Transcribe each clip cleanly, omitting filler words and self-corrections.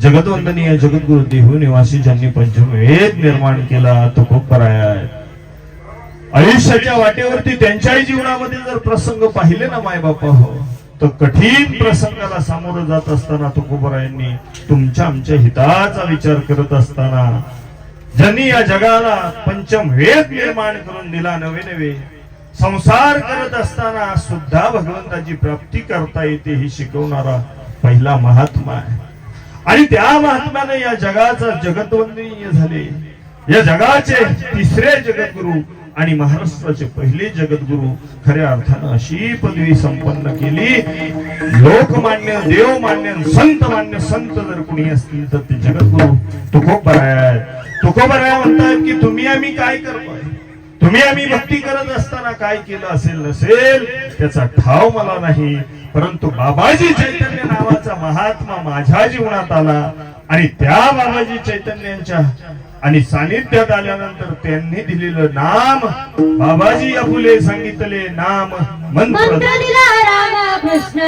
जगतवंदनीय जगद्गुरु देहू निवासी ज्यांनी पंचमवेद निर्माण केला तो खूप पराया आहे. आयुष्याच्या वाटेवरती त्यांच्याही जीवनामध्ये जर प्रसंग पाहिले ना माय बापा हो, तर कठीण प्रसंगाला सामोरं जात असताना तुकोबरायांनी तुमच्या आमच्या हिताचा विचार करत असताना ज्यांनी या जगाला पंचमवेद निर्माण करून दिला, नवे नवे संसार करत असताना सुद्धा भगवंताची प्राप्ती करता येते ही शिकवणारा पहिला महात्मा आहे. आणि त्या महात्म्याने या जगाचा जगतवंदनीय झाले. या जगाचे तिसरे जगद्गुरु आणि महाराष्ट्राचे पहिले जगद्गुरु खऱ्या अर्थानं अशी पदवी संपन्न केली. लोकमान्य, देवमान्य, संत मान्य संत जर कोणी असतील तर ते जगद्गुरु तुकोबराय. तुकोबराय म्हणतात की तुम्ही आम्ही काय करतोय, तुम्ही आम्ही भक्ती करत असताना काय केलं असेल नसेल त्याचा ठाव मला नाही, परंतु बाबाजी चैतन्य नावाचा महात्मा माझ्या जीवनात आला आणि त्या बाबाजी चैतन्यांच्या आणि सानिध्यात आल्यानंतर त्यांनी दिलेलं नाम बाबाजी आपुले सांगितले नाम मंत्र दिला रामकृष्ण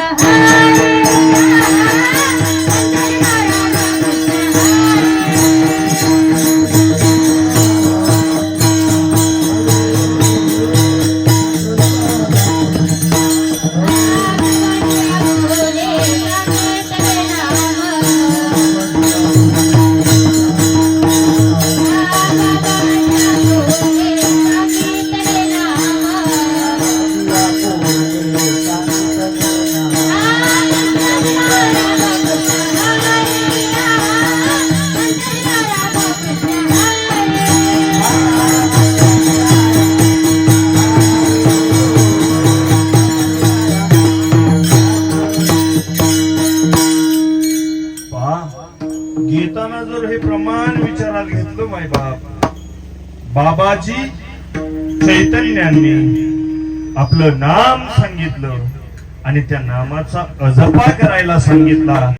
घेताना जर हे प्रमाण विचारात घेतलं माय बाप, बाबाजी चैतन्यांनी आपलं नाम सांगितलं आणि त्या नामाचा अजपा करायला सांगितला.